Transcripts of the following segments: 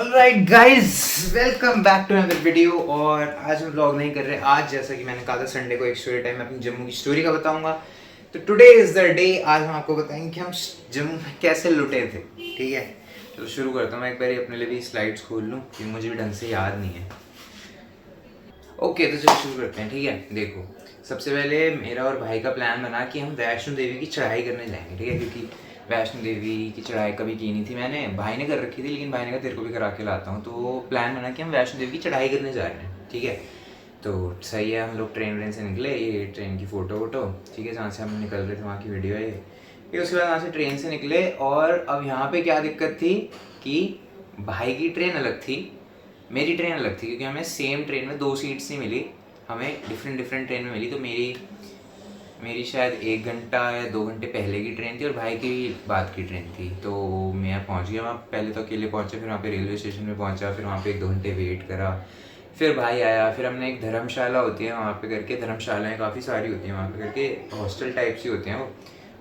Alright guys, welcome back to another video. और आज हम व्लॉग नहीं कर रहे। आज जैसा कि मैंने कहा था संडे को एक स्टोरी टाइम में अपनी जम्मू की स्टोरी का बताऊंगा। तो टुडे इज द डे। आज हम आपको बताएंगे कि हम जम्मू में कैसे लुटे थे। ठीक है, तो शुरू करता हूँ। मैं एक बार अपने लिए भी स्लाइड्स खोल लूँ क्योंकि मुझे भी ढंग से याद नहीं है। ओके, तो चलो शुरू करते हैं। ठीक है, देखो सबसे पहले मेरा और भाई का प्लान बना कि हम वैष्णो देवी की चढ़ाई करने जाएंगे। ठीक है, क्योंकि वैष्णो देवी की चढ़ाई कभी की नहीं थी मैंने। भाई ने कर रखी थी, लेकिन भाई ने कहा तेरे को भी करा के लाता हूँ। तो प्लान बना कि हम वैष्णो देवी की चढ़ाई करने जा रहे हैं। ठीक है, तो सही है। हम लोग ट्रेन से निकले। ये ट्रेन की फ़ोटो वोटो, ठीक है, जहाँ से हम निकल रहे थे वहाँ की वीडियो है ये। फिर उसके बाद वहाँ से ट्रेन से निकले। और अब यहाँ पे क्या दिक्कत थी कि भाई की ट्रेन अलग थी, मेरी ट्रेन अलग थी, क्योंकि हमें सेम ट्रेन में 2 सीट्स नहीं मिली, हमें डिफरेंट डिफरेंट ट्रेन में मिली। तो मेरी मेरी शायद 1 घंटा या 2 घंटे पहले की ट्रेन थी और भाई की बाद की ट्रेन थी। तो मैं पहुंच गया वहाँ। पहले तो अकेले पहुंचा, फिर वहाँ पे रेलवे स्टेशन पे पहुंचा, फिर वहाँ पे 1-2 घंटे वेट करा, फिर भाई आया। फिर हमने एक धर्मशाला होती है वहाँ पे करके, धर्मशालाएँ काफ़ी सारी होती हैं वहाँ पे करके, हॉस्टल टाइप सी होते हैं वो।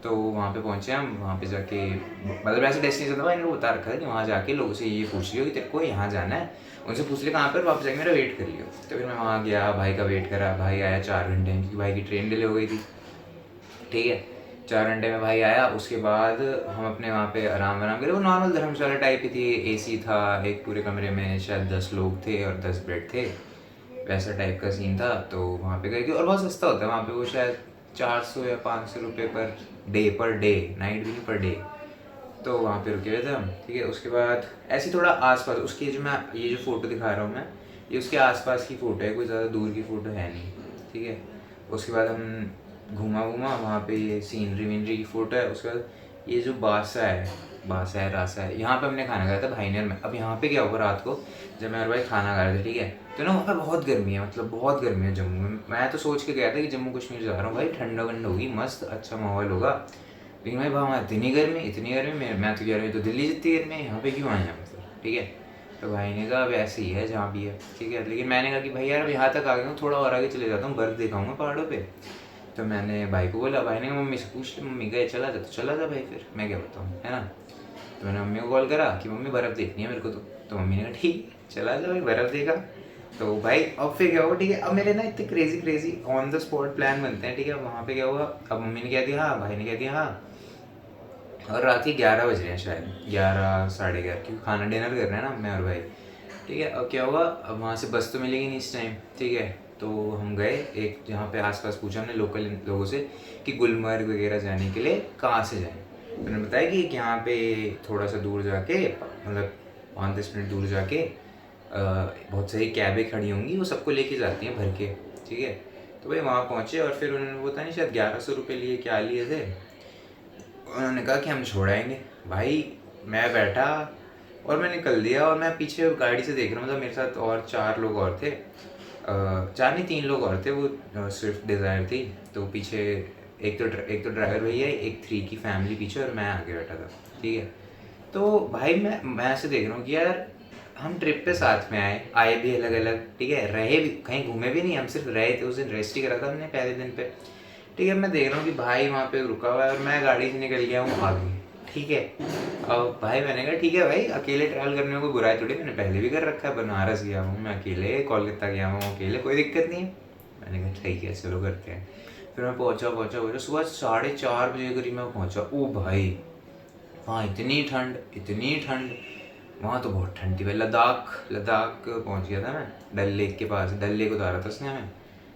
तो वहाँ पे पहुँचे हम। वहाँ पे जाके मतलब ऐसे डेस्टिनेशन था, इन्होंने बता रखा है कि वहाँ जाके लोगों से ये पूछ लियो कि तेरे को यहाँ जाना है, उनसे पूछ ले कहाँ पर, वापस जाके मेरा वेट कर लियो। तो फिर मैं वहाँ गया, भाई का वेट करा। भाई आया 4 घंटे में, क्योंकि भाई की ट्रेन डिले हो गई थी। ठीक है, 4 घंटे में भाई आया। उसके बाद हम अपने वहाँ पे आराम आराम करे। वो नॉर्मल धर्मशाला टाइप की थी, एसी था, एक पूरे कमरे में शायद 10 लोग थे और 10 बेड थे, वैसा टाइप का सीन था। तो वहाँ पे गए, और बहुत सस्ता होता है वहाँ पे। वो शायद 400 या 500 रुपये पर डे, नाइट भी नहीं, पर डे। तो वहाँ पे रुके हुए थे हम। ठीक है, उसके बाद ऐसे थोड़ा आसपास उसकी जो मैं ये जो फ़ोटो दिखा रहा हूँ मैं, ये उसके आसपास की फ़ोटो है, कोई ज़्यादा दूर की फ़ोटो है नहीं। ठीक है, उसके बाद हम घूमा वहाँ पे, ये सीनरी वीनरी की फ़ोटो है। उसके बाद ये जो बासा है रासा है, यहाँ पे हमने खाना खाया था भाई ने और मैं। अब यहाँ पे क्या हुआ, रात को जब मैं और भाई खाना खा रहे थे, ठीक है, तो ना वहाँ पे बहुत गर्मी है, मतलब बहुत गर्मी है जम्मू में। मैं तो सोच के गया था कि जम्मू कश्मीर जा रहा हूँ भाई, ठंडा वंड होगी, मस्त अच्छा माहौल होगा। लेकिन भाई वहाँ इतनी गर्मी, मैं तो कह रहा हूँ तो दिल्ली जितनी गर्मी है, यहाँ पे क्यों आए हैं मतलब। ठीक है, तो भाई ने कहा अब ऐसे ही है जहाँ भी है। ठीक है, लेकिन मैंने कहा कि भाई यार अब यहाँ तक आ गया हूँ, थोड़ा और आगे चले जाता हूँ, बर्फ़ दिखाऊंगा पहाड़ों पे। तो मैंने भाई को बोला, भाई ने कहा मम्मी से पूछ ले, मम्मी गए चला जा, तो चला जा भाई, फिर मैं क्या बताऊँ, है ना। तो मैंने मम्मी को कॉल करा कि मम्मी बर्फ़ देखनी है मेरे को। तो मम्मी ने कहा ठीक है चला जा भाई, बर्फ़ देखा। तो भाई अब फिर क्या हुआ, ठीक है, अब मेरे ना इतने crazy on the spot plan बनते हैं। ठीक है, वहाँ पे क्या हुआ, अब मम्मी ने कह दिया हाँ, भाई ने कह दिया हाँ, और रात के 11 बज रहे हैं शायद, 11 साढ़े 11, क्योंकि खाना डिनर कर रहे हैं ना मैं और भाई। ठीक है, अब क्या हुआ, अब वहाँ से बस तो मिलेगी नहीं इस टाइम। ठीक है, तो हम गए एक जहाँ पे आसपास, पूछा हमने लोकल लोगों से कि गुलमर्ग वगैरह जाने के लिए कहाँ से जाएं। उन्होंने बताया कि यहाँ पे थोड़ा सा दूर जाके, मतलब 5-10 मिनट दूर जाके बहुत सारी कैबें खड़ी होंगी, वो सबको लेके जाती हैं भर के। ठीक है, तो भाई वहाँ पहुँचे और फिर उन्होंने पता नहीं शायद 1100 रुपये लिए, क्या लिए थे। उन्होंने कहा कि हम छोड़ाएंगे। भाई मैं बैठा और मैं निकल दिया, और मैं पीछे गाड़ी से देख रहा हूँ, मतलब मेरे साथ और 4 लोग और थे, 4 नहीं 3 लोग और थे। वो स्विफ्ट डिज़ायर थी। तो पीछे एक तो ड्राइवर भैया, एक 3 की फैमिली पीछे, और मैं आगे बैठा था। ठीक है, तो भाई मैं ऐसे देख रहा हूँ कि यार हम ट्रिप पे साथ में आए भी अलग अलग। ठीक है, रहे भी, कहीं घूमे भी नहीं, हम सिर्फ रहे थे। उस दिन रेस्ट ही करा था हमने पहले दिन पे। ठीक है, मैं देख रहा हूँ कि भाई वहाँ पे रुका हुआ है और मैं गाड़ी से निकल गया हूँ आगे। ठीक है, अब भाई मैंने कहा ठीक है भाई, अकेले ट्रैवल करने में कोई बुराई थोड़ी, मैंने पहले भी कर रखा है, बनारस गया हूँ मैं अकेले, कोलकाता गया हूँ अकेले, कोई दिक्कत नहीं है। मैंने कहा ठीक है चलो करते हैं। फिर मैं पहुँचा सुबह 4:30 बजे करीब मैं पहुँचा। ओ भाई, वहाँ इतनी ठंड, वहाँ तो बहुत ठंड थी भाई। लद्दाख लद्दाख पहुँच गया था मैं, डल लेक के पास, डल लेक उतारा था उसने हमें।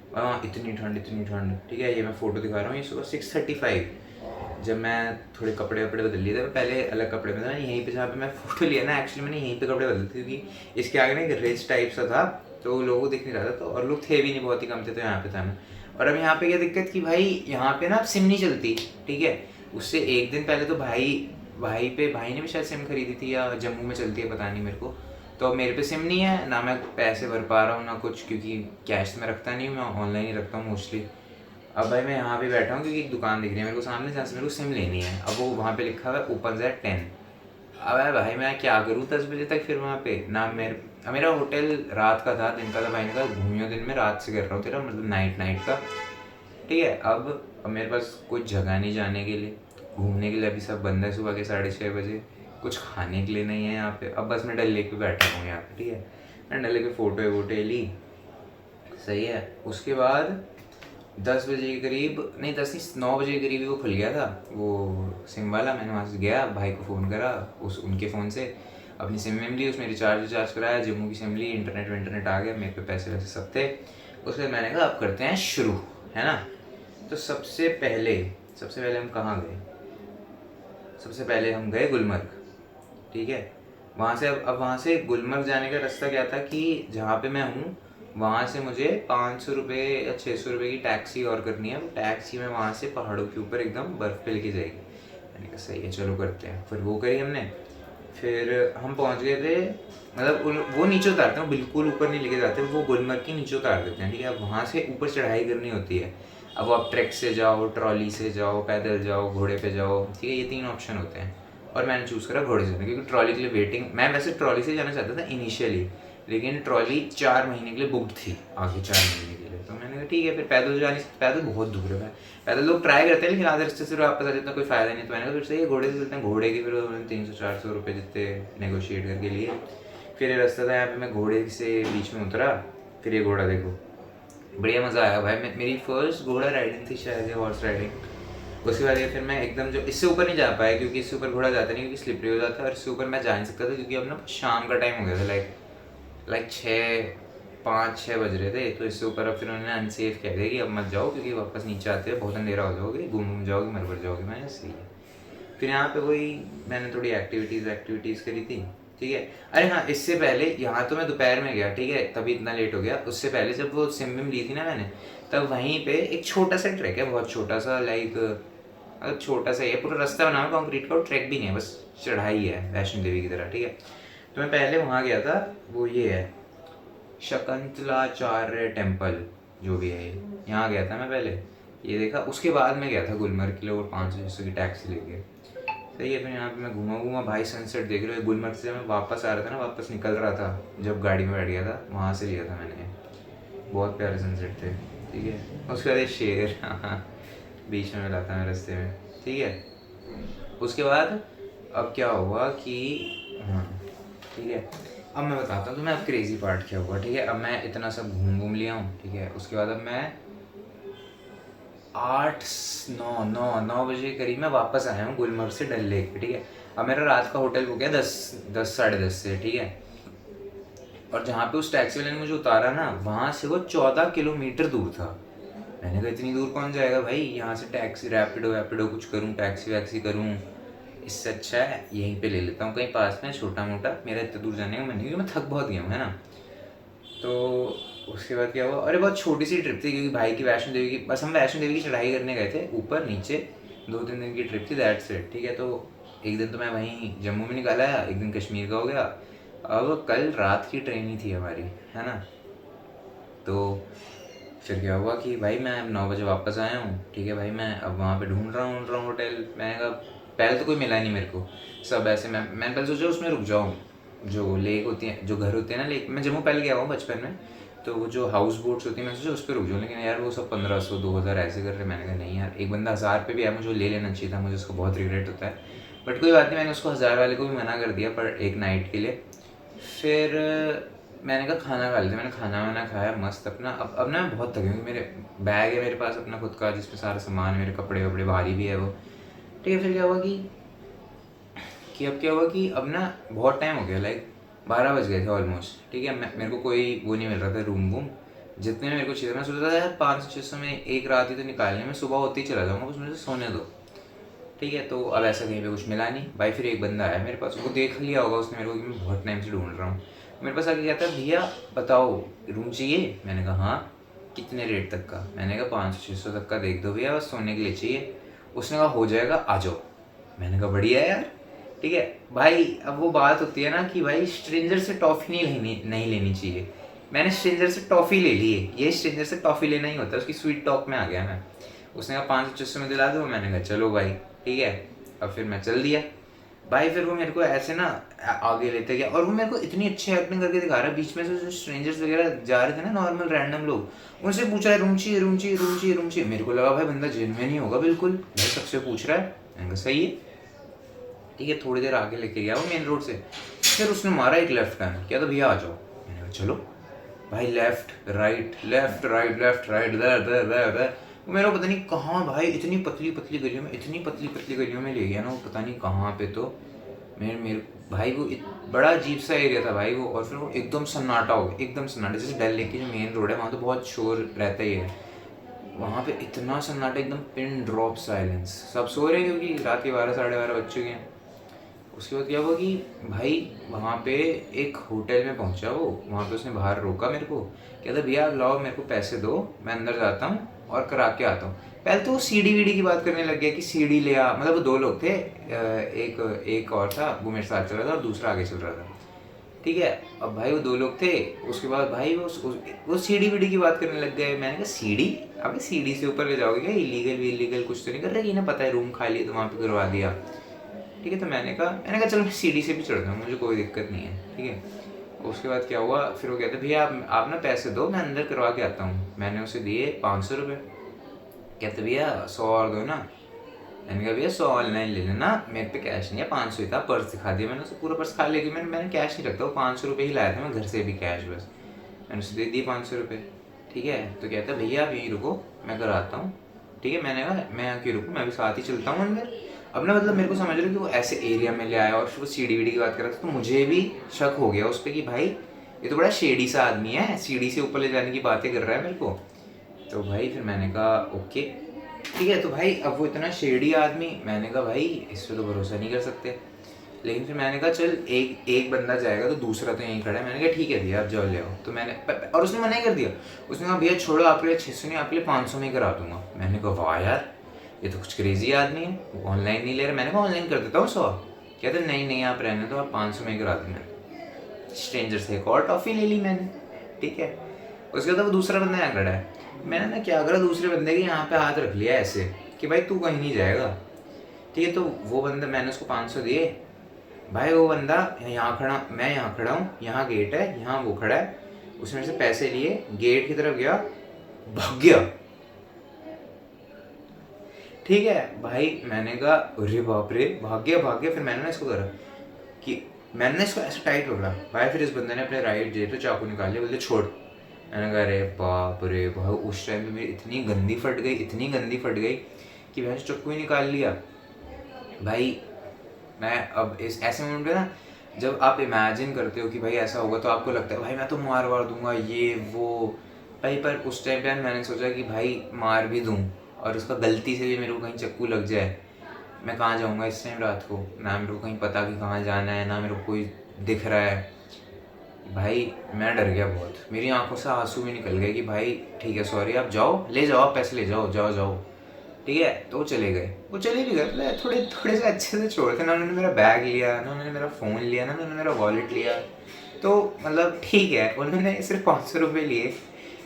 और वहाँ इतनी ठंड। ठीक है, ये मैं फ़ोटो दिखा रहा हूँ, ये सुबह 6:35, जब मैं थोड़े कपड़े वपड़े बदल लिए थे। मैं पहले अलग कपड़े में था, यहीं पे जहाँ पे मैं फ़ोटो लिया ना, एक्चुअली मैंने यहीं पे कपड़े बदले थे, क्योंकि इसके आगे ना एक रेस टाइप सा था, तो लोगों को दिख नहीं रहा था। तो और लोग थे भी नहीं, बहुत ही कम थे, तो यहाँ पे था मैं। और अब यहाँ पे क्या दिक्कत कि भाई यहाँ पे ना सिम नहीं चलती। ठीक है, उससे एक दिन पहले तो भाई ने भी शायद सिम खरीदी थी, या जम्मू में चलती है पता नहीं मेरे को। तो अब मेरे पे सिम नहीं है ना, मैं पैसे भर पा रहा हूँ ना कुछ, क्योंकि कैश में रखता नहीं हूँ, मैं ऑनलाइन ही रखता हूँ मोस्टली। अब भाई मैं यहाँ पे बैठा हूँ क्योंकि एक दुकान दिख रही है मेरे को सामने, जहाँ से मेरे को सिम लेनी है। अब वो वहाँ पे लिखा हुआ है ओपन एट 10। अब भाई मैं क्या करूँ 10 बजे तक फिर वहाँ पे ना, मेरा होटल रात का था, दिन का था। भाई ने कहा घूमियो दिन में, रात से कर रहा हूँ तेरा, मतलब नाइट का। ठीक है, अब मेरे पास कुछ जगह नहीं जाने के लिए, घूमने के लिए अभी सब बंद है सुबह के 6:30 बजे। कुछ खाने के लिए नहीं है यहाँ पे। अब बस मैं डल लेक पे बैठा हूँ यहाँ पे, ठीक है। मैंने डल लेक पे फ़ोटो वोटो ली, सही है। उसके बाद 10 बजे के करीब, नहीं 10 नहीं 9 बजे के करीब वो खुल गया था वो सिम वाला। मैंने वहाँ से गया, भाई को फ़ोन करा, उनके फ़ोन से अपनी सिम में ली, उसमें रिचार्ज कराया, जम्मू की सिम ली, इंटरनेट आ गया, मेरे पे पैसे वैसे सब थे। उसके बाद मैंने कहा अब करते हैं शुरू, है ना। तो सबसे पहले हम कहाँ गए? सबसे पहले हम गए गुलमर्ग, ठीक है। वहाँ से अब वहाँ से गुलमर्ग जाने का रास्ता क्या था कि जहाँ पे मैं हूँ वहाँ से मुझे 500 रुपये या 600 रुपये की टैक्सी और करनी है। वो टैक्सी में वहाँ से पहाड़ों के ऊपर एकदम बर्फ़ पे लेके जाएगी। मैंने कहा सही है, चलो करते हैं। फिर वो करी हमने। फिर हम पहुँच गए थे, मतलब वो नीचे उतारते हैं, बिल्कुल ऊपर नहीं लेके जाते, वो गुलमर्ग के नीचे उतार देते हैं, ठीक है। अब वहाँ से ऊपर चढ़ाई करनी होती है। अब आप ट्रैक से जाओ, ट्रॉली से जाओ, पैदल जाओ, घोड़े पे जाओ, ठीक है। ये 3 ऑप्शन होते हैं और मैंने चूज़ करा घोड़े से, क्योंकि ट्रॉली के लिए वेटिंग, मैं वैसे ट्रॉली से जाना चाहता था इनिशियली, लेकिन ट्रॉली 4 महीने के लिए बुकड थी, आगे 4 महीने के लिए। तो मैंने कहा ठीक है, फिर पैदल जाने से, पैदल बहुत दूर है, पैदल लोग ट्राई करते हैं लेकिन आधे रास्ते से वापस आ जाता, कोई फ़ायदा नहीं। तो मैंने कहा फिर सही है घोड़े से चलते हैं। घोड़े की फिर 300-400 रुपये जितने नेगोशिएट करके लिए। फिर ये रास्ता था, यहाँ पे मैं घोड़े से बीच में उतरा। फिर ये घोड़ा देखो, बढ़िया मज़ा आया भाई। मेरी फर्स्ट घोड़ा राइडिंग थी शायद, हॉर्स राइडिंग। उसके बाद ये फिर मैं एकदम जो इससे ऊपर नहीं जा पाया, क्योंकि इससे ऊपर घोड़ा जाता नहीं, क्योंकि स्लिपरी हो जाता है, और इससे ऊपर मैं जा नहीं सकता था क्योंकि अब ना शाम का टाइम हो गया था, लाइक 5-6 बज रहे थे। तो इससे ऊपर अब फिर उन्होंने अनसेफ कह दिया कि अब मत जाओ, क्योंकि वापस नीचे आते हैं बहुत अंधेरा हो जाओगे, घूम जाओगे, मर जाओगे। मैंने सही है। फिर यहाँ पे वही मैंने थोड़ी एक्टिविटीज़ करी थी, ठीक है। अरे हाँ, इससे पहले यहाँ तो मैं दोपहर में गया, ठीक है, तभी इतना लेट हो गया। उससे पहले जब वो सिम विम ली थी ना मैंने, तब वहीं पे एक छोटा सा ट्रैक है, बहुत छोटा सा, मतलब छोटा सा ही है, पूरा रास्ता बना हुआ कंक्रीट का, और ट्रैक भी नहीं है, बस चढ़ाई है वैष्णो देवी की तरह, ठीक है। तो मैं पहले वहाँ गया था, वो ये है शकुंतलाचार्य टेम्पल, जो भी है ये, यहाँ गया था मैं पहले, ये देखा। उसके बाद मैं गया था गुलमर्ग के लिए, और 500-600 की टैक्सी लेके, सही है। फिर यहाँ पे मैं घूमा भाई, सनसेट देख रहे हो। गुलमर्ग से मैं वापस आ रहा था ना, वापस निकल रहा था, जब गाड़ी में बैठ गया था वहाँ से लिया था मैंने। बहुत प्यारे सनसेट थे, ठीक है। उसके बाद शेर बीच में मिला था मैं रास्ते में, ठीक है। उसके बाद अब क्या हुआ कि हाँ, ठीक है, अब मैं बताता हूँ तुम्हें अब क्रेजी पार्ट क्या हुआ, ठीक है। अब मैं इतना सब घूम लिया हूँ, ठीक है। उसके बाद अब मैं 8-9 बजे के करीब मैं वापस आया हूँ गुलमर्ग से डल लेक पे, ठीक है। अब मेरा रात का होटल बुक है 10-10 से, ठीक है। और जहाँ पे उस टैक्सी वाले ने मुझे उतारा ना, वहाँ से वो 14 किलोमीटर दूर था। मैंने कहा इतनी दूर कौन जाएगा भाई, यहाँ से टैक्सी रैपिडो कुछ करूँ, टैक्सी वैक्सी करूँ, इससे अच्छा है यहीं पे ले लेता हूँ कहीं पास में छोटा मोटा। मेरा इतना दूर जाने का मन नहीं, क्योंकि मैं थक बहुत गया हूँ, है ना। तो उसके बाद क्या हुआ, अरे बहुत छोटी सी ट्रिप थी, क्योंकि भाई की वैष्णो देवी की, बस हम वैष्णो देवी की चढ़ाई करने गए थे, ऊपर नीचे 2-3 दिन की ट्रिप थी, दैट्स इट, ठीक है। तो एक दिन तो मैं वहीं जम्मू में निकाला, एक दिन कश्मीर का हो गया। अब कल रात की ट्रेन ही थी हमारी, है ना। तो फिर क्या हुआ कि भाई मैं 9 बजे वापस आया हूँ, ठीक है भाई। मैं अब वहाँ पे ढूंढ रहा हूँ होटल। मैंने कहा पहले तो कोई मिला नहीं मेरे को, सब ऐसे मैंने पहले सोचा उसमें रुक जाऊँ, जो लेक होती है, जो घर होते हैं ना लेक। मैं जम्मू पहले गया हुआ बचपन में, तो वो जो हाउस बोट्स होती है, मैं सोचा उस पर रुक जाऊँ, लेकिन यार वो सब 1500-2000 ऐसे कर रहे। मैंने कहा नहीं यार, एक बंदा 1000 पे भी आया, मुझे ले लेना चाहिए था, मुझे उसको बहुत रिग्रेट होता है। बट कोई बात नहीं, मैंने उसको 1000 वाले को भी मना कर दिया पर एक नाइट के लिए। फिर मैंने कहा खाना खा लेते। मैंने खाना वाना खाया मस्त अपना। अब ना मैं बहुत थक गया, क्योंकि मेरे बैग है मेरे पास अपना खुद का, जिसमें सारा सामान है, मेरे कपड़े वपड़े, भारी भी है वो, ठीक है। फिर क्या हुआ कि अब ना बहुत टाइम हो गया, लाइक 12 बज गए थे ऑलमोस्ट, ठीक है। मेरे को कोई वो नहीं मिल रहा था रूम वूम, जितने में मेरे को चाहिए। मैं सोच रहा था यार 500-600 में एक रात ही तो निकालने में, सुबह होते ही चला जाऊँगा, बस मुझे सोने दो, ठीक है। तो अब ऐसा कहीं पे कुछ मिला नहीं भाई। फिर एक बंदा आया मेरे पास, वो देख लिया होगा उसने मेरे को कि मैं बहुत टाइम से ढूंढ रहा हूँ। मेरे पास आके कहता है भैया बताओ रूम चाहिए। मैंने कहा हाँ, कितने रेट तक का। मैंने कहा 500-600 तक का देख दो भैया, बस सोने के लिए चाहिए। उसने कहा हो जाएगा, आ जाओ। मैंने कहा बढ़िया यार, ठीक है भाई। अब वो बात होती है ना कि भाई स्ट्रेंजर से टॉफ़ी नहीं लेनी चाहिए। मैंने स्ट्रेंजर से टॉफ़ी ले ली है, ये स्ट्रेंजर से टॉफ़ी लेना ही होता है, उसकी स्वीट टॉक में आ गया मैं। उसने कहा 500-600 में दिला दो। मैंने कहा चलो भाई, ठीक है। अब फिर मैं चल दिया भाई। फिर वो मेरे को ऐसे ना आगे लेते गया, और वो मेरे को इतनी अच्छी एक्टिंग करके दिखा रहा है। बीच में से जो स्ट्रेंजर्स वगैरह जा रहे थे ना, नॉर्मल रैंडम लोग, उनसे पूछ रहा है रूम चाहिए। मेरे को लगा भाई बंदा जेन्युइन ही होगा बिल्कुल, भाई सबसे पूछ रहा है। मैंने कहा सही है। ठीक है, थोड़ी देर आगे लेके गया वो मेन रोड से, फिर उसने मारा एक लेफ्ट टर्न, क्या तो भैया आ जाओ। मैंने कहा चलो भाई, left right left right left right दर दर दर दर, वो मेरा पता नहीं कहाँ भाई, इतनी पतली पतली गलियों में, इतनी पतली पतली गलियों में ले गया ना वो, पता नहीं कहाँ पे। तो मेरे मेरे भाई वो बड़ा अजीब सा एरिया था भाई वो, और फिर वो एकदम सन्नाटा हो गया, एकदम सन्नाटा। जैसे डल लेक की जो मेन रोड है वहाँ तो बहुत शोर रहता ही है, वहाँ पे इतना सन्नाटा, एकदम पिन ड्रॉप साइलेंस, सब सो रहे हैं क्योंकि रात के 12 साढ़े 12 बज चुके हैं। उसके बाद क्या हुआ कि भाई वहाँ पे एक होटल में पहुँचा वो, वहाँ पे उसने बाहर रोका मेरे को, कहता भैया आप लाओ मेरे को पैसे दो, मैं अंदर जाता हूँ और करा के आता हूँ। पहले तो वो सीडी वीडी की बात करने लग गया कि सीडी ले आ, मतलब वो दो लोग थे, एक और था वो मेरे साथ चल रहा था और दूसरा आगे चल रहा था, ठीक है। अब भाई वो दो लोग थे, उसके बाद भाई वो सीडी वीडी की बात करने लग गए। मैंने कहा सीडी, अबे सीडी से ऊपर ले जाओगे क्या, इलीगल इलीगल कुछ तो नहीं कर रहे कि ना, पता है रूम खाली है तो वहाँ पे करवा दिया, ठीक है। तो मैंने कहा चलो मैं सीढ़ी से भी चढ़ जाऊँ, मुझे कोई दिक्कत नहीं है, ठीक है। उसके बाद क्या हुआ, फिर वो कहते भैया आप ना पैसे दो, मैं अंदर करवा के आता हूँ। मैंने उसे दिए 500 रुपये, कहते भैया 100 और दो ना। मैंने कहा भैया 100 ऑनलाइन ले लेना, मेरे पे कैश नहीं है, 500 ही था। पर्स दिखा दिया मैंने उसे, पूरा पर्स खा लेके मैंने कैश नहीं रखता, वो 500 रुपये ही लाया था मैं घर से भी कैश, बस मैंने उसे दे दिए 500 रुपये, ठीक है। तो कहता भैया आप यहीं रुको, मैं कराता हूँ, ठीक है। मैंने कहा मैं यहाँ क्यों रुकूँ, मैं भी साथ ही चलता हूँ अंदर। अब ना मतलब मेरे को समझ रहे हो कि वो ऐसे एरिया में ले आया और फिर वो सीढ़ी वीडी की बात कर रहा था, तो मुझे भी शक हो गया उस पर कि भाई ये तो बड़ा शेडी सा आदमी है, सीढ़ी से ऊपर ले जाने की बातें कर रहा है मेरे को। तो भाई फिर मैंने कहा ओके ठीक है। तो भाई अब वो इतना शेडी आदमी, मैंने कहा भाई इस पर तो भरोसा नहीं कर सकते। लेकिन फिर मैंने कहा चल एक एक बंदा जाएगा तो दूसरा तो यहीं खड़ा है। मैंने कहा ठीक है भैया आप जाओ ले आओ। तो मैंने और उसने मना ही कर दिया, उसने कहा भैया छोड़ो, आपके लिए 600 नहीं, आपके लिए 500 में करा दूंगा। मैंने कहा वाह यार ये तो कुछ क्रेजी आदमी है, वो ऑनलाइन नहीं ले रहा। मैंने कहा ऑनलाइन कर देता हूँ 100, कहते नहीं नहीं आप रहने दो, आप 500 में करा दूंगा। स्ट्रेंजर से एक और टॉफ़ी ले ली मैंने, ठीक है। उसके बाद वो दूसरा बंदा यहाँ खड़ा है, मैंने ना क्या करा, दूसरे बंदे के यहाँ पे हाथ रख लिया ऐसे कि भाई तू कहीं नहीं जाएगा, ठीक है। तो वो बंदा, मैंने उसको 500 दिए, भाई वो बंदा यहाँ खड़ा, मैं यहाँ खड़ा हूँ, यहाँ गेट है, यहाँ वो खड़ा है, उसने मेरे से पैसे लिए, गेट की तरफ गया, भाग गया, ठीक है। भाई मैंने कहा अरे बाप रे, भाग गया। फिर मैंने ना इसको करा कि मैंने इसको ऐसे टाइट पकड़ा भाई, फिर इस बंदे ने अपने राइट जेब से चाकू निकाल लिया, बोले छोड़। मैंने कहा अरे बाप रे भाई, उस टाइम पे मेरी इतनी गंदी फट गई कि मैंने चक्कू ही निकाल लिया भाई। मैं अब इस ऐसे मोमेंट पे ना, जब आप इमेजिन करते हो कि भाई ऐसा होगा तो आपको लगता है भाई मैं तो मार वार दूंगा ये वो भाई, पर उस टाइम पे मैंने सोचा कि भाई मार भी दूं और उसका गलती से भी मेरे को कहीं चक्कू लग जाए, मैं कहाँ जाऊँगा इस टाइम रात को, ना मेरे को कहीं पता कि कहाँ जाना है, ना मेरे को कोई दिख रहा है। भाई मैं डर गया बहुत, मेरी आंखों से आंसू भी निकल गए कि भाई ठीक है सॉरी, आप जाओ, ले जाओ, आप पैसे ले जाओ, जाओ, ठीक है। तो वो चले गए, वो चले भी गए, थोड़े से अच्छे से छोड़े थे ना, उन्होंने मेरा बैग लिया ना, उन्होंने मेरा फ़ोन लिया ना, उन्होंने मेरा वॉलेट लिया, तो मतलब ठीक है, उन्होंने सिर्फ 500 रुपये लिए,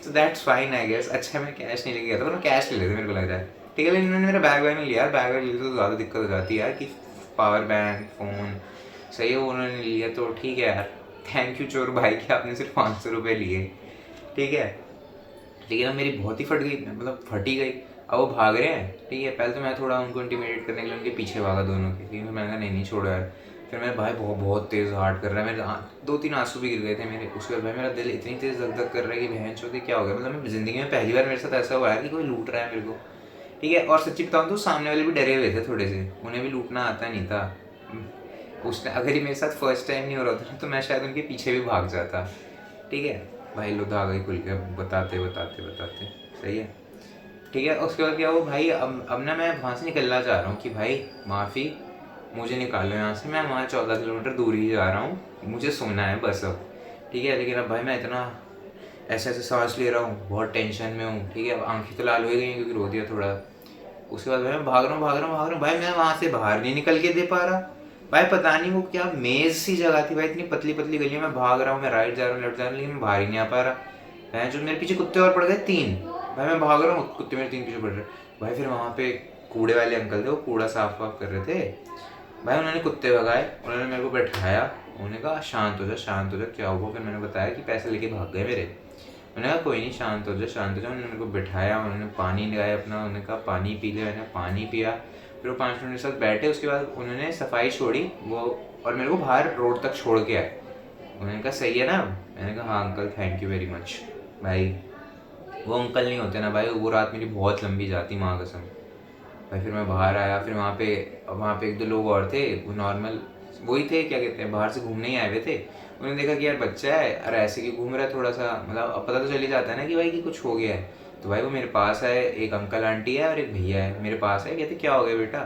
तो दैट्स फाइन आई गेस। अच्छा मैं कैश नहीं लेके गया था, पर मैं कैश ले लेते मेरे को लग रहा है, ठीक है। लेकिन उन्होंने मेरा बैग वैग नहीं लिया, बैग वैग लेते तो ज़्यादा दिक्कत हो जाती है यार, कि पावर बैंक फ़ोन सही है, उन्होंने लिया तो ठीक है यार, थैंक यू चोर भाई कि आपने सिर्फ 500 रुपये लिए, ठीक है। लेकिन अब मेरी बहुत ही फट गई, मतलब फट ही गई। अब वो भाग रहे हैं, ठीक है। पहले तो मैं थोड़ा उनको इंटीमिडेट करने के लिए उनके पीछे भागा दोनों के, लेकिन मैंने कहा नहीं छोड़ो यार। फिर मेरे भाई बहुत तेज़ हार्ट कर रहा है, मेरे 2-3 आंसू भी गिर गए थे मेरे। उसके बाद भाई मेरा दिल इतनी तेज़ धक धक कर रहा है कि बहन चोदी क्या हो गया, मतलब मैं ज़िंदगी में पहली बार मेरे साथ ऐसा हुआ है कि कोई लूट रहा है मेरे को, ठीक है। और सच्ची बताऊँ तो सामने वाले भी डरे हुए थे थोड़े से, उन्हें भी लूटना आता नहीं था। उसने अगर ये मेरे साथ फर्स्ट टाइम नहीं हो रहा था तो मैं शायद उनके पीछे भी भाग जाता, ठीक है। भाई लो धागा ही खुल गया बताते सही है, ठीक है। उसके बाद क्या हुआ भाई, अब ना मैं वहाँ से निकलना चाह रहा हूँ कि भाई माफ़ी मुझे निकालो यहाँ से, मैं वहाँ 14 किलोमीटर दूर ही जा रहा हूँ, मुझे सोना है बस अब, ठीक है। लेकिन अब भाई मैं इतना ऐसे सांस ले रहा हूँ, बहुत टेंशन में हूँ, ठीक है। अब आँखें तो लाल हो गई क्योंकि रो दिया थोड़ा। उसके बाद भाई मैं भाग रहा हूँ भाई, मैं वहाँ से बाहर नहीं निकल के दे पा रहा भाई, पता नहीं वो क्या मेज सी जगह थी भाई, इतनी पतली पतली गलियों में भाग रहा हूँ, मैं राइट जा रहा हूँ लेफ्ट जा रहा हूँ, लेकिन मैं बाहर ही नहीं आ पा रहा। भाई जो मेरे पीछे कुत्ते और पड़ गए 3, भाई मैं भाग रहा हूँ, कुत्ते मेरे 3 पीछे पड़ रहे। भाई फिर वहाँ पे कूड़े वाले अंकल थे, वो कूड़ा साफ वाफ कर रहे थे भाई, उन्होंने कुत्ते भगाए, उन्होंने मेरे को बैठाया, उन्होंने कहा शांत हो जा क्या हुआ। फिर मैंने बताया कि पैसे लेके भाग गए मेरे। उन्होंने कहा कोई नहीं शांत हो जा। उन्होंने मेरे को बिठाया, उन्होंने पानी लगाया अपना, उन्होंने कहा पानी पी ले, मैंने पानी पिया। फिर वो 5 मिनट मेरे साथ बैठे, उसके बाद उन्होंने सफाई छोड़ी वो, और मेरे को बाहर रोड तक छोड़ के आए। उन्होंने कहा सही है ना? मैंने कहा हाँ uncle, thank you very much. भाई वो अंकल नहीं होते ना भाई, वो रात मेरी बहुत लंबी जाती, माँ कसम। भाई फिर मैं बाहर आया, फिर वहाँ पे एक दो लोग और थे, वो नॉर्मल वही थे, क्या कहते हैं, बाहर से घूमने ही आए हुए थे। उन्होंने देखा कि यार बच्चा है, अरे ऐसे कि घूम रहा है थोड़ा सा, मतलब अब पता तो चल ही जाता है ना कि भाई कि कुछ हो गया है। तो भाई वो मेरे पास आए, एक अंकल आंटी है और एक भैया है, मेरे पास है, कहते क्या हो गया बेटा?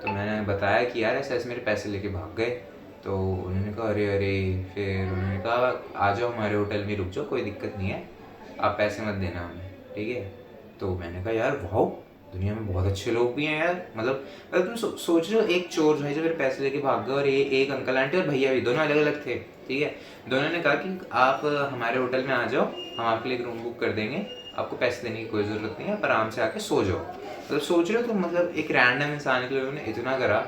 तो मैंने बताया कि यार ऐसे ऐसे मेरे पैसे लेके भाग गए। तो उन्होंने कहा अरे अरे। फिर उन्होंने कहा आ जाओ हमारे होटल में रुक जाओ, कोई दिक्कत नहीं है, आप पैसे मत देना हमें, ठीक है? तो मैंने कहा यार वाह, दुनिया में बहुत अच्छे लोग भी हैं यार। मतलब तुम सोच रहे हो, एक चोर भाई जो मेरे पैसे लेके भाग गए, और ये एक अंकल आंटी और भैया भी, दोनों अलग अलग थे, ठीक है? दोनों ने कहा कि आप हमारे होटल में आ जाओ, हम आपके लिए एक रूम बुक कर देंगे, आपको पैसे देने की कोई ज़रूरत नहीं है, आप आराम से आके सो जाओ। मतलब सोच रहे हो तुम, मतलब एक रैंडम इंसान के लिए उन्होंने इतना करा।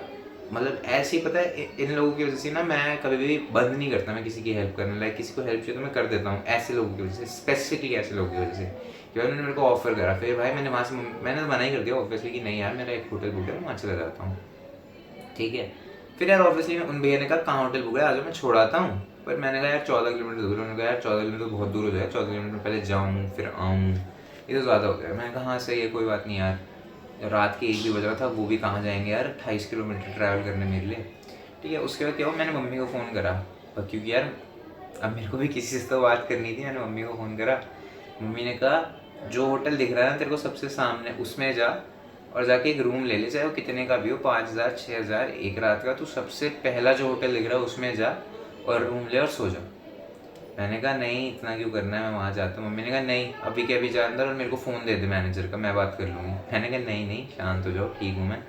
मतलब ऐसे ही, पता है इन लोगों की वजह से ना मैं कभी भी बंद नहीं करता मैं किसी की हेल्प करने, लाइक किसी को हेल्प चाहिए तो मैं कर देता हूँ, ऐसे लोगों की वजह से, स्पेसिफिकली ऐसे लोगों की वजह से कि भाई उन्होंने मेरे को ऑफर करा। फिर भाई मैंने वहाँ से मैंने तो मना ही कर दिया ऑब्वियसली कि नहीं यार, मेरा एक होटल बुक है, मैं वहाँ चला जाता हूँ, ठीक है? फिर यार ऑब्वियसली उन भैया ने कहा कहाँ होटल बुक है, आ जाओ मैं छोड़ आता हूँ। पर मैंने कहा यार 14 किलोमीटर दूर। उन्होंने कहा यार 14 किलोमीटर तो बहुत दूर हो जाए, 14 किलोमीटर पहले जाऊँ फिर आऊँ, ये तो ज़्यादा हो गया। मैंने कहा हाँ सही है, कोई बात नहीं यार, रात के 1 भी बज रहा था, वो भी कहाँ जाएंगे यार 28 किलोमीटर ट्रैवल करने मेरे लिए, ठीक है? उसके बाद क्या हुआ, मैंने मम्मी को फ़ोन करा, क्योंकि यार अब मेरे को भी किसी से तो बात करनी थी। मैंने मम्मी को फ़ोन करा, मम्मी ने कहा जो होटल दिख रहा है ना तेरे को सबसे सामने, उसमें जा और जाके एक रूम ले ले, चाहे वो कितने का भी हो, 5,000 6,000 एक रात का, तू सबसे पहला जो होटल दिख रहा है उसमें जा और रूम ले और सो जा। मैंने कहा नहीं, इतना क्यों करना है, मैं वहाँ जाता हूँ। मम्मी ने कहा नहीं, अभी के अभी जा अंदर और मेरे को फ़ोन दे दे मैनेजर का, मैं बात कर लूँगी। मैंने कहा नहीं नहीं, शांत हो जाओ, ठीक हूँ मैं।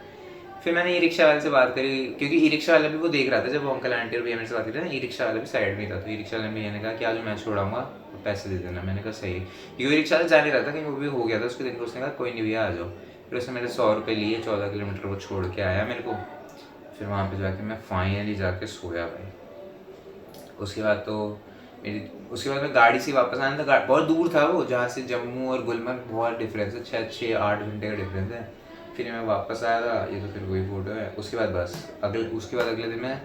फिर मैंने ई रिक्शा वाले से बात करी, क्योंकि ई रिक्शा वाला भी वो देख रहा था जब वो अंकल आंटी और भैया मेरे से बात कर रहे थे ना, ई रिक्शा वाला भी साइड में था। तो ई रिक्शा वाले भैया ने कहा कि आज मैं छोड़ाऊंगा, पैसे दे देना। मैंने कहा सही है, क्योंकि ई रिक्शा वाला जा नहीं रहा था कहीं, वो भी हो गया था उसके दिन को। उसने कहा कोई नहीं भैया आ जाओ। फिर उसने मेरे 100 रुपये लिए, 14 किलोमीटर वो छोड़ के आया मेरे को। फिर वहाँ पर जाके मैं फाइनली जाके सोया भाई। उसके बाद तो उसके बाद मैं गाड़ी से वापस आना था, बहुत दूर था वो, जहाँ से जम्मू और गुलमर्ग बहुत डिफरेंस है, 6-8 घंटे का डिफरेंस है। फिर मैं वापस आया था, ये तो फिर वही फ़ोटो है। उसके बाद अगले दिन मैं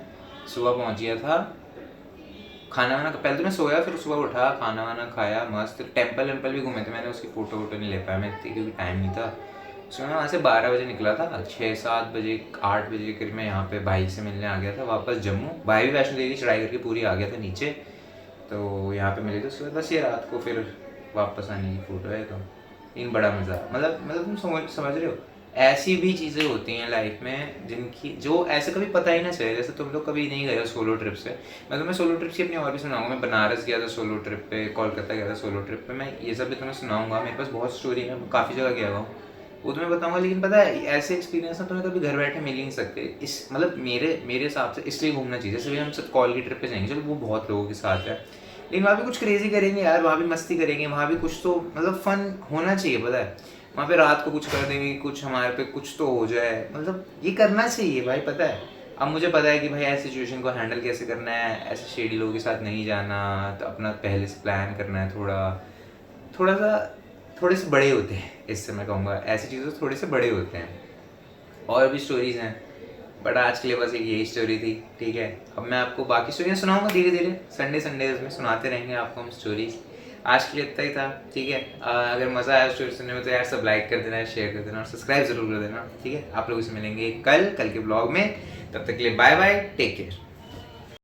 सुबह पहुँच गया था, खाना वाना, पहले तो मैं सोया, फिर सुबह उठा, खाना वाना खाया, मस्त टेम्पल वेम्पल भी घूमे थे। मैंने उसकी फ़ोटो वोटो नहीं ले पाया मैं इतनी, क्योंकि टाइम नहीं था। उसमें मैं वहाँ से 12 बजे निकला था, 6-7 बजे 8 बजे करीब मैं यहाँ पे भाई से मिलने आ गया था वापस जम्मू। भाई भी वैष्णो देवी चढ़ाई करके पूरी आ गया था नीचे, तो यहाँ पे मिले थे। उसके बाद बस ये रात को फिर वापस आने की फ़ोटो है। तो इन बड़ा मज़ा, मतलब तुम समझ रहे हो, ऐसी भी चीज़ें होती हैं लाइफ में जिनकी जो ऐसे कभी पता ही ना चले। जैसे तुम लोग कभी नहीं गए हो सोलो ट्रिप से, मैं तुम्हें सोलो ट्रिप की अपनी और भी सुनाऊंगा। मैं बनारस गया था सोलो ट्रिप पे, कोलकाता गया था सोलो ट्रिप पे, मैं ये सब भी तुम्हें सुनाऊंगा। मेरे पास बहुत स्टोरी है, मैं काफ़ी जगह गया हुआ, वो तुम्हें बताऊंगा। लेकिन पता है ऐसे एक्सपीरियंस ना तुम्हें कभी घर बैठे मिल ही नहीं सकते। इस मतलब मेरे हिसाब से इसलिए घूमना चाहिए। जैसे भी हम सब कॉल की ट्रिप पे जाएंगे, चलो वो बहुत लोगों के साथ है, लेकिन वहाँ भी कुछ क्रेजी करेंगे यार, वहाँ भी मस्ती करेंगे, वहाँ भी कुछ तो मतलब फन होना चाहिए। पता है वहाँ पे रात को कुछ कर देंगे, कुछ हमारे पे कुछ तो हो जाए, मतलब ये करना चाहिए भाई। पता है अब मुझे पता है कि भाई ऐसी सिचुएशन को हैंडल कैसे करना है, ऐसे शेडी लोगों के साथ नहीं जाना, तो अपना पहले से प्लान करना है। थोड़े से बड़े होते हैं, इससे मैं कहूँगा ऐसी चीज़ों से थोड़े से बड़े होते हैं। और भी स्टोरीज हैं, बट आज के लिए बस एक यही स्टोरी थी, ठीक है? अब मैं आपको बाकी स्टोरियाँ सुनाऊंगा धीरे धीरे, संडे में सुनाते रहेंगे आपको हम स्टोरीज। आज के लिए इतना ही था, ठीक है? अगर मज़ा आया स्टोरी सुनने में तो यार सब लाइक कर देना, शेयर कर देना और सब्सक्राइब जरूर कर देना, ठीक है? आप लोगों से मिलेंगे कल के ब्लॉग में, तब तक के लिए बाय बाय, टेक केयर।